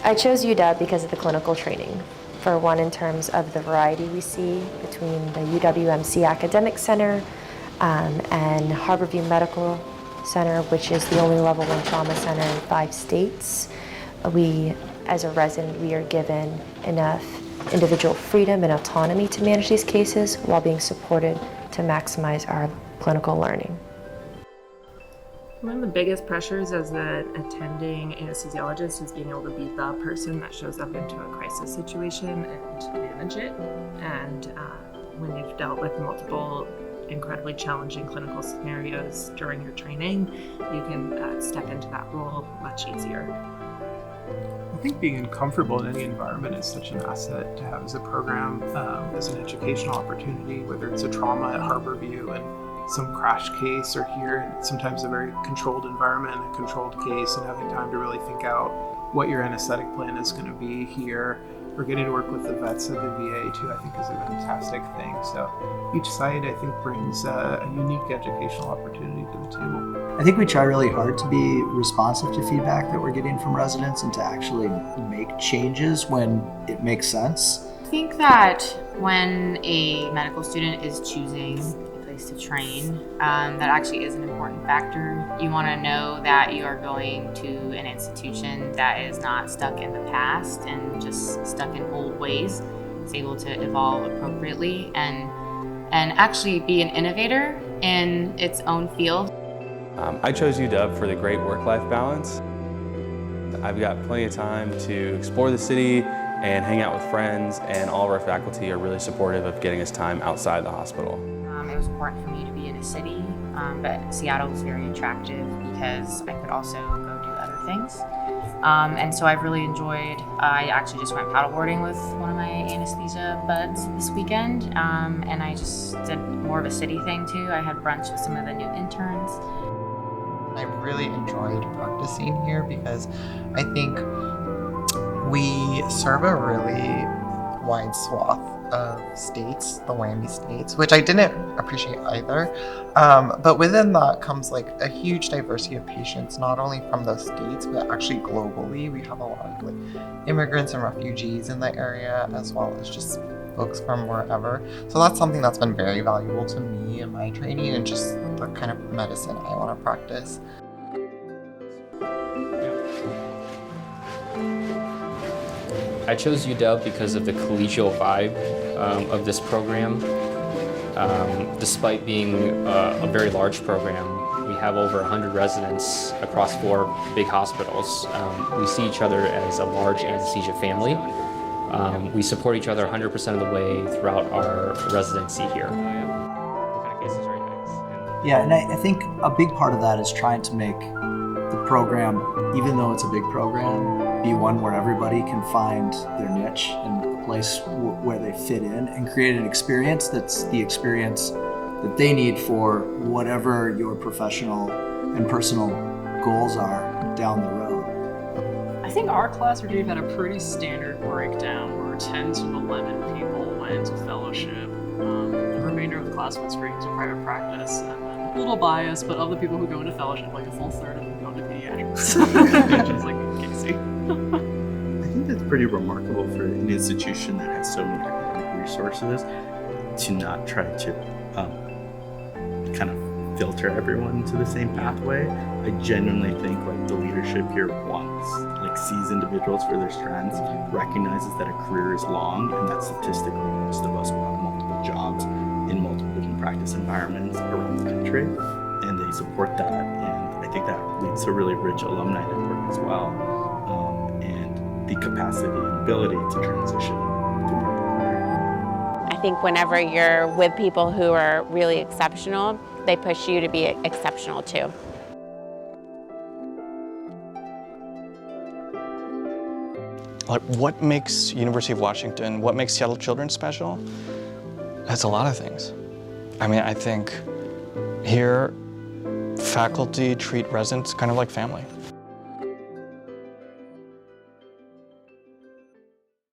I chose UW because of the clinical training. For one, in terms of the variety we see between the UWMC Academic Center and Harborview Medical Center, which is the only level 1 trauma center in 5 states. We, as a resident, we are given enough individual freedom and autonomy to manage these cases while being supported to maximize our clinical learning. One of the biggest pressures as the attending anesthesiologist is being able to be the person that shows up into a crisis situation and manage it. And when you've dealt with multiple incredibly challenging clinical scenarios during your training, you can step into that role much easier. I think being comfortable in any environment is such an asset to have as a program, as an educational opportunity, whether it's a trauma at Harborview and some crash case, or here, sometimes a very controlled environment, a controlled case, and having time to really think out what your anesthetic plan is going to be here, or getting to work with the vets at the VA too, I think is a fantastic thing. So each site, I think, brings a unique educational opportunity to the table. I think we try really hard to be responsive to feedback that we're getting from residents and to actually make changes when it makes sense. I think that when a medical student is choosing to train, that actually is an important factor. You want to know that you are going to an institution that is not stuck in the past and just stuck in old ways. It's able to evolve appropriately and actually be an innovator in its own field. I chose UW for the great work-life balance. I've got plenty of time to explore the city and hang out with friends, and all of our faculty are really supportive of getting us time outside the hospital. It was important for me to be in a city, but Seattle was very attractive because I could also go do other things. And so I've really enjoyed, I actually just went paddleboarding with one of my anesthesia buds this weekend, and I just did more of a city thing too. I had brunch with some of the new interns. I really enjoyed practicing here because I think we serve a really wide swath of states, the WAMI states, which I didn't appreciate either. But within that comes like a huge diversity of patients, not only from those states, but actually globally. We have a lot of like immigrants and refugees in the area, as well as just folks from wherever. So that's something that's been very valuable to me in my training and just the kind of medicine I want to practice. I chose UW because of the collegial vibe of this program. Despite being a very large program, we have over 100 residents across 4 big hospitals. We see each other as a large anesthesia family. We support each other 100% of the way throughout our residency here. What kind of cases are you next? Yeah, and I think a big part of that is trying to make the program, even though it's a big program, be one where everybody can find their niche and a place where they fit in, and create an experience that's the experience that they need for whatever your professional and personal goals are down the road. I think our class for Dave had a pretty standard breakdown where 10 to 11 people went into fellowship. The remainder of the class went straight into private practice, and then a little biased, but of the people who go into fellowship, like a full third of them go into pediatrics. Which is like Casey. I think that's pretty remarkable for an institution that has so many academic resources to not try to kind of filter everyone to the same pathway. I genuinely think like the leadership here sees individuals for their strengths, recognizes that a career is long, and that statistically most of us will have multiple jobs in multiple different practice environments around the country, and they support that. And I think that leads to a really rich alumni network as well, and the capacity and ability to transition through your career. I think whenever you're with people who are really exceptional, they push you to be exceptional too. What makes University of Washington, what makes Seattle Children's special? That's a lot of things. I mean, I think here, faculty treat residents kind of like family.